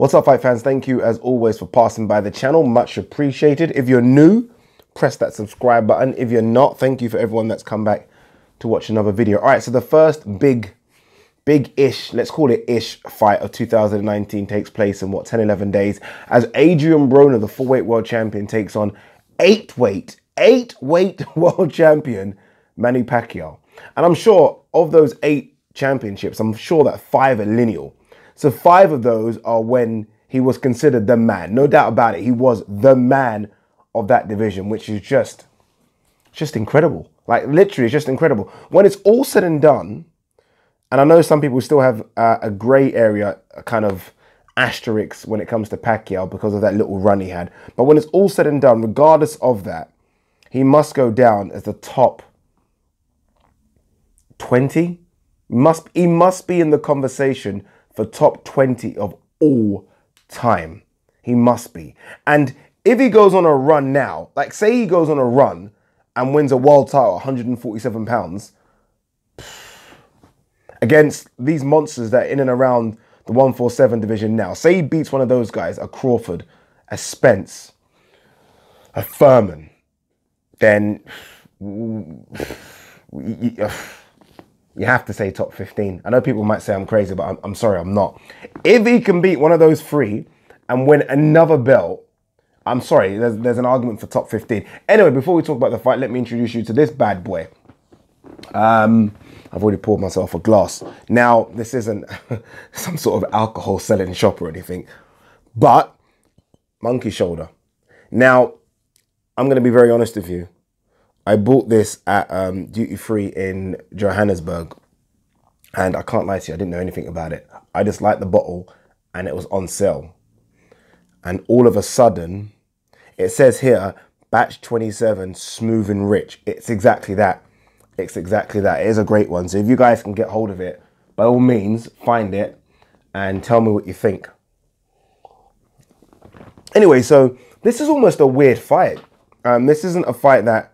What's up, fight fans? Thank you as always for passing by the channel. Much appreciated. If you're new, press that subscribe button. If you're not, thank you for everyone that's come back to watch another video. All right, so the first big-ish, let's call it ish, fight of 2019 takes place in what, 10, 11 days, as Adrien Broner, the full-weight world champion, takes on eight-weight world champion Manny Pacquiao. And I'm sure of those 8 championships, I'm sure that 5 are lineal. So 5 of those are when he was considered the man. No doubt about it, he was the man of that division, which is just incredible. Like, literally, it's just incredible. When it's all said and done, and I know some people still have a grey area, a kind of asterisk when it comes to Pacquiao because of that little run he had. But when it's all said and done, regardless of that, he must go down as the top 20. He must be in the conversation for top 20 of all time. He must be. And if he goes on a run now, like say he goes on a run and wins a world title, 147 pounds, against these monsters that are in and around the 147 division now. Say he beats one of those guys, a Crawford, a Spence, a Furman, then you have to say top 15. I know people might say I'm crazy, but I'm sorry, I'm not. If he can beat one of those 3 and win another belt, I'm sorry, there's an argument for top 15. Anyway, before we talk about the fight, let me introduce you to this bad boy. I've already poured myself a glass. Now, this isn't some sort of alcohol selling shop or anything, but monkey shoulder. Now, I'm going to be very honest with you. I bought this at duty free in Johannesburg, and I can't lie to you, I didn't know anything about it. I just liked the bottle and it was on sale. And all of a sudden, it says here, batch 27, smooth and rich. It's exactly that. It's exactly that. It is a great one. So if you guys can get hold of it, by all means, find it and tell me what you think. Anyway, so this is almost a weird fight. This isn't a fight that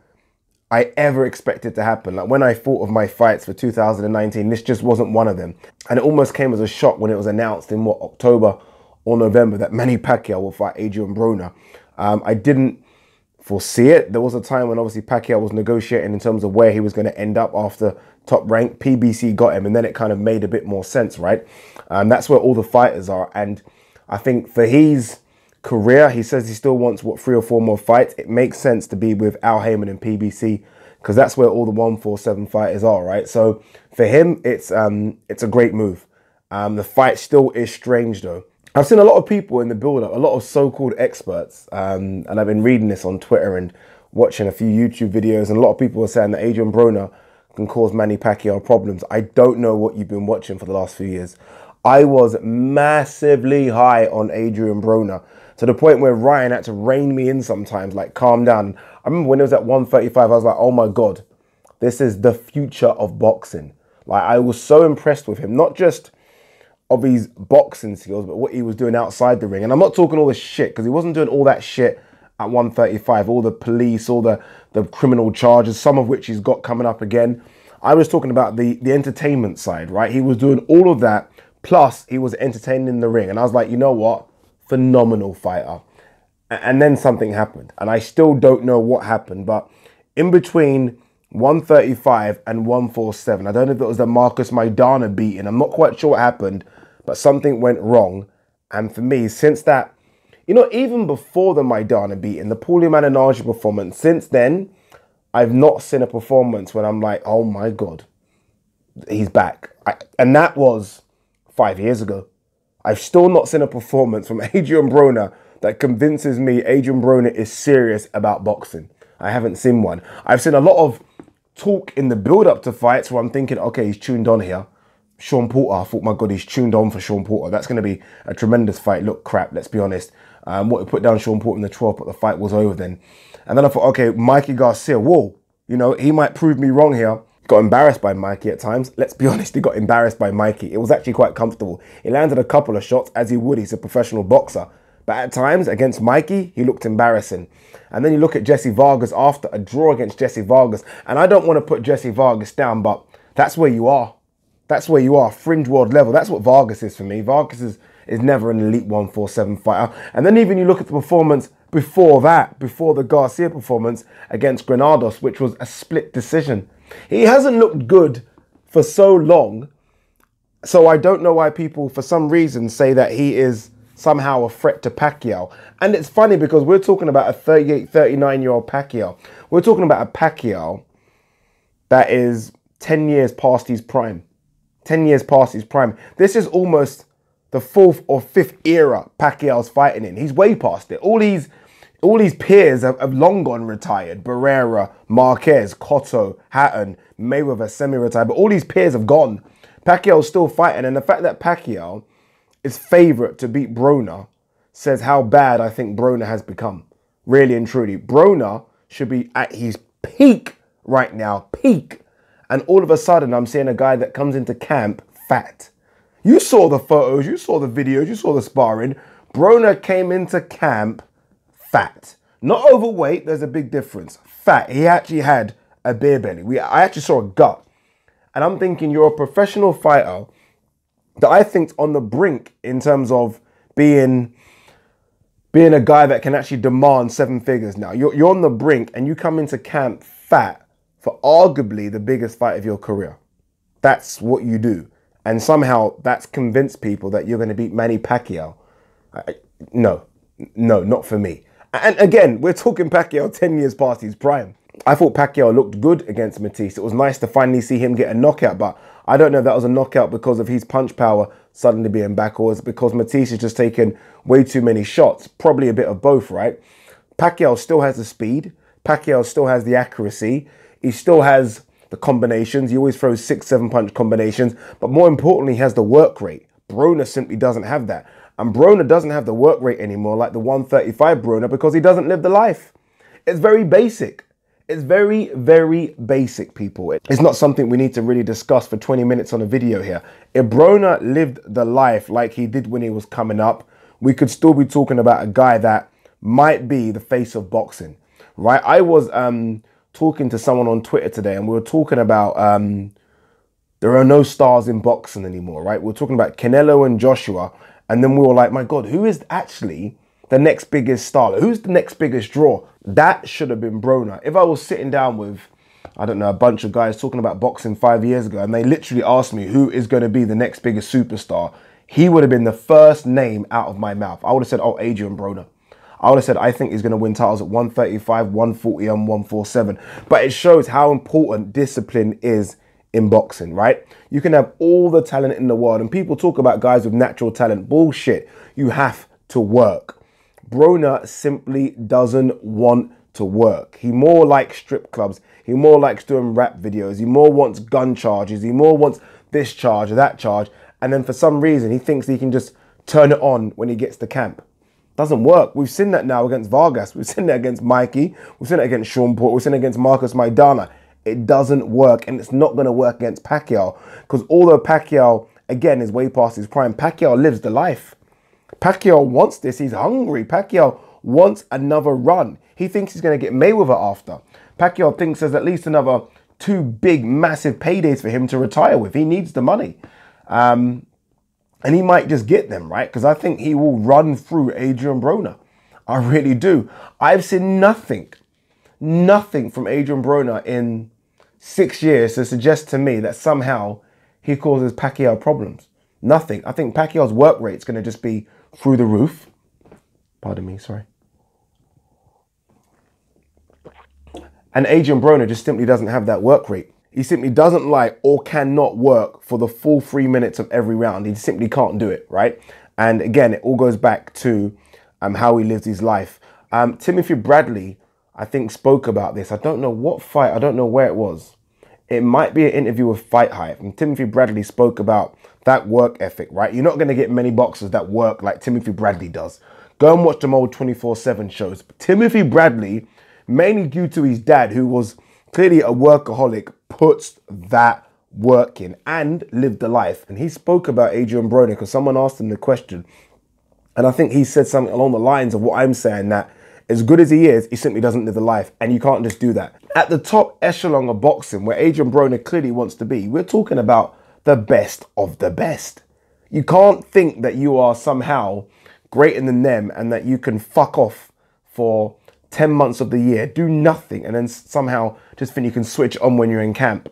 I ever expected to happen. Like when I thought of my fights for 2019, this just wasn't one of them. And it almost came as a shock when it was announced in what, October or November, that Manny Pacquiao will fight Adrien Broner. I didn't foresee it. There was a time when obviously Pacquiao was negotiating in terms of where he was going to end up after Top Rank. PBC got him, and then it kind of made a bit more sense, right? That's where all the fighters are. And I think for his career, he says he still wants, what, 3 or 4 more fights. It makes sense to be with Al Heyman and PBC because that's where all the 147 fighters are, right? So for him, it's a great move. The fight still is strange, though. I've seen a lot of people in the build-up, a lot of so-called experts, and I've been reading this on Twitter and watching a few YouTube videos, and a lot of people are saying that Adrien Broner can cause Manny Pacquiao problems. I don't know what you've been watching for the last few years. I was massively high on Adrien Broner to the point where Ryan had to rein me in sometimes, like calm down. I remember when it was at 135, I was like, oh my God, this is the future of boxing. Like, I was so impressed with him, not just of his boxing skills, but what he was doing outside the ring. And I'm not talking all this shit, because he wasn't doing all that shit at 135, all the police, all the criminal charges, some of which he's got coming up again. I was talking about the entertainment side, right? He was doing all of that, plus he was entertaining in the ring. And I was like, you know what? Phenomenal fighter. And then something happened. And I still don't know what happened, but in between 135 and 147, I don't know if it was the Marcus Maidana beating. I'm not quite sure what happened, but something went wrong. And for me, since that, you know, even before the Maidana beating, the Paulie Malignaggi performance, since then, I've not seen a performance when I'm like, oh my God, he's back. And that was 5 years ago. I've still not seen a performance from Adrien Broner that convinces me Adrien Broner is serious about boxing. I haven't seen one. I've seen a lot of talk in the build-up to fights where I'm thinking, okay, he's tuned on here. Sean Porter, I thought, my God, he's tuned on for Sean Porter. That's going to be a tremendous fight. Look, crap, let's be honest. What he put down Sean Porter in the 12th, but the fight was over then. And then I thought, okay, Mikey Garcia, whoa, you know, he might prove me wrong here. Got embarrassed by Mikey at times. Let's be honest, he got embarrassed by Mikey. It was actually quite comfortable. He landed a couple of shots, as he would. He's a professional boxer. But at times, against Mikey, he looked embarrassing. And then you look at Jesse Vargas after a draw against Jesse Vargas. And I don't want to put Jesse Vargas down, but that's where you are. That's where you are, fringe world level. That's what Vargas is for me. Vargas is is never an elite 147 fighter. And then even you look at the performance before that, before the Garcia performance against Granados, which was a split decision. He hasn't looked good for so long. So I don't know why people, for some reason, say that he is somehow a threat to Pacquiao. And it's funny because we're talking about a 38, 39-year-old Pacquiao. We're talking about a Pacquiao that is 10 years past his prime. 10 years past his prime. This is almost the 4th or 5th era Pacquiao's fighting in. He's way past it. All these peers have long gone retired. Barrera, Marquez, Cotto, Hatton, Mayweather, semi-retired. But all these peers have gone. Pacquiao's still fighting, and the fact that Pacquiao is favourite to beat Broner says how bad I think Broner has become. Really and truly. Broner should be at his peak right now. Peak. And all of a sudden, I'm seeing a guy that comes into camp fat. You saw the photos, you saw the videos, you saw the sparring. Broner came into camp fat. Not overweight, there's a big difference. Fat. He actually had a beer belly. I actually saw a gut. And I'm thinking, you're a professional fighter that I think's on the brink in terms of being a guy that can actually demand 7 figures now. You're on the brink and you come into camp fat for arguably the biggest fight of your career. That's what you do. And somehow that's convinced people that you're going to beat Manny Pacquiao. No, not for me. And again, we're talking Pacquiao 10 years past his prime. I thought Pacquiao looked good against Matisse. It was nice to finally see him get a knockout, but I don't know if that was a knockout because of his punch power suddenly being back, or is it because Matisse has just taken way too many shots? Probably a bit of both, right? Pacquiao still has the speed. Pacquiao still has the accuracy. He still has the combinations. He always throws 6-7 punch combinations, but more importantly, he has the work rate. Broner simply doesn't have that. And Broner doesn't have the work rate anymore like the 135 Broner because he doesn't live the life. It's very basic. It's very, very basic, people. It's not something we need to really discuss for 20 minutes on a video here. If Broner lived the life like he did when he was coming up, we could still be talking about a guy that might be the face of boxing, right? I was talking to someone on Twitter today and we were talking about there are no stars in boxing anymore, right? We were talking about Canelo and Joshua, and then we were like, my God, who is actually the next biggest star? Who's the next biggest draw? That should have been Broner. If I was sitting down with, I don't know, a bunch of guys talking about boxing 5 years ago and they literally asked me who is going to be the next biggest superstar, he would have been the first name out of my mouth. I would have said, oh, Adrien Broner. I would have said, I think he's going to win titles at 135, 140 and 147. But it shows how important discipline is in boxing, right? You can have all the talent in the world and people talk about guys with natural talent. Bullshit. You have to work. Broner simply doesn't want to work. He more likes strip clubs. He more likes doing rap videos. He more wants gun charges. He more wants this charge or that charge. And then for some reason, he thinks he can just turn it on when he gets to camp. Doesn't work. We've seen that now against Vargas. We've seen that against Mikey. We've seen it against Sean Porter. We've seen it against Marcus Maidana. It doesn't work. And it's not going to work against Pacquiao. Because although Pacquiao, again, is way past his prime, Pacquiao lives the life. Pacquiao wants this. He's hungry. Pacquiao wants another run. He thinks he's going to get Mayweather after. Pacquiao thinks there's at least another 2 big, massive paydays for him to retire with. He needs the money. And he might just get them, right? Because I think he will run through Adrien Broner. I really do. I've seen nothing from Adrien Broner in 6 years to suggest to me that somehow he causes Pacquiao problems. Nothing. I think Pacquiao's work rate is going to just be through the roof. Pardon me, sorry. And Adrien Broner just simply doesn't have that work rate. He simply doesn't like or cannot work for the full 3 minutes of every round. He simply can't do it, right? And again, it all goes back to how he lives his life. Timothy Bradley, I think, spoke about this. I don't know what fight. I don't know where it was. It might be an interview with Fight Hype. And Timothy Bradley spoke about that work ethic, right? You're not going to get many boxers that work like Timothy Bradley does. Go and watch them old 24/7 shows. But Timothy Bradley, mainly due to his dad, who was clearly a workaholic, puts that work in and lived the life. And he spoke about Adrien Broner because someone asked him the question. And I think he said something along the lines of what I'm saying, that as good as he is, he simply doesn't live the life. And you can't just do that. At the top echelon of boxing, where Adrien Broner clearly wants to be, we're talking about the best of the best. You can't think that you are somehow greater than them and that you can fuck off for 10 months of the year, do nothing, and then somehow just think you can switch on when you're in camp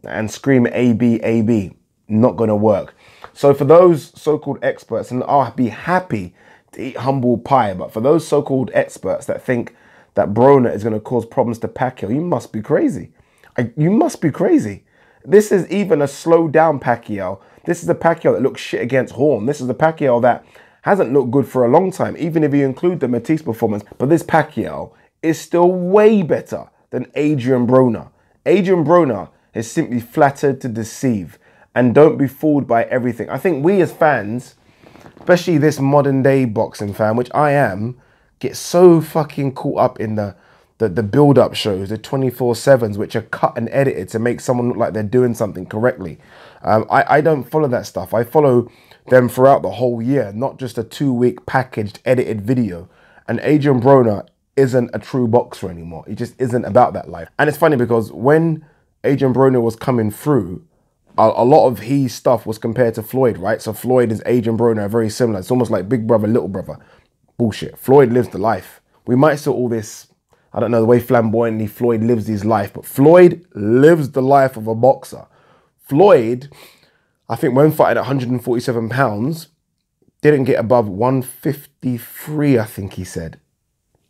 and scream AB, AB. Not going to work. So for those so-called experts, and I'll be happy to eat humble pie, but for those so-called experts that think that Broner is going to cause problems to Pacquiao, you must be crazy. You must be crazy. This is even a slowed down Pacquiao. This is the Pacquiao that looks shit against Horn. This is the Pacquiao that hasn't looked good for a long time, even if you include the Matisse performance. But this Pacquiao is still way better than Adrien Broner. Adrien Broner is simply flattered to deceive. And don't be fooled by everything. I think we as fans, especially this modern day boxing fan, which I am, get so fucking caught up in the build-up shows, the 24/7s, which are cut and edited to make someone look like they're doing something correctly. I don't follow that stuff. I follow them throughout the whole year, not just a 2-week packaged, edited video. And Adrien Broner isn't a true boxer anymore. He just isn't about that life. And it's funny because when Adrien Broner was coming through, a lot of his stuff was compared to Floyd, right? So Floyd and Adrien Broner are very similar. It's almost like big brother, little brother. Bullshit. Floyd lives the life. We might see all this, I don't know, the way flamboyantly Floyd lives his life, but Floyd lives the life of a boxer. Floyd, I think when fighting at 147 pounds, didn't get above 153, I think he said.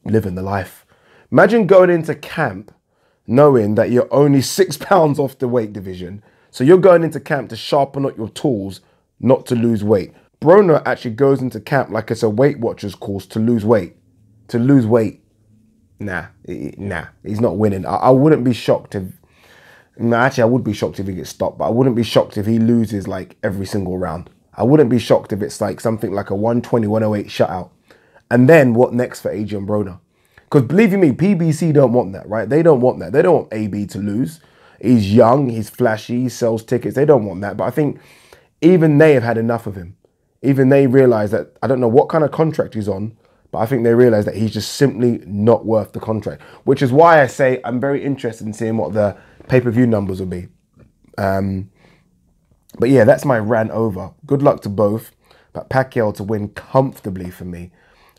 Living the life. Imagine going into camp knowing that you're only 6 pounds off the weight division. So you're going into camp to sharpen up your tools, not to lose weight. Broner actually goes into camp like it's a Weight Watchers course to lose weight. To lose weight. Nah, he's not winning. I wouldn't be shocked if... No, actually, I would be shocked if he gets stopped, but I wouldn't be shocked if he loses like every single round. I wouldn't be shocked if it's like something like a 120, 108 shutout. And then what next for Adrien Broner? Because believe you me, PBC don't want that, right? They don't want that. They don't want AB to lose. He's young, he's flashy, he sells tickets. They don't want that. But I think even they have had enough of him. Even they realize that, I don't know what kind of contract he's on, but I think they realize that he's just simply not worth the contract. Which is why I say I'm very interested in seeing what the pay-per-view numbers will be. But yeah, that's my rant over. Good luck to both. But Pacquiao to win comfortably for me.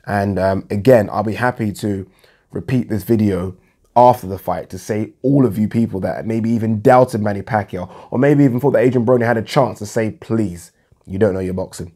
And again, I'll be happy to repeat this video after the fight to say all of you people that maybe even doubted Manny Pacquiao or maybe even thought that Adrien Broner had a chance to say, please, you don't know your boxing.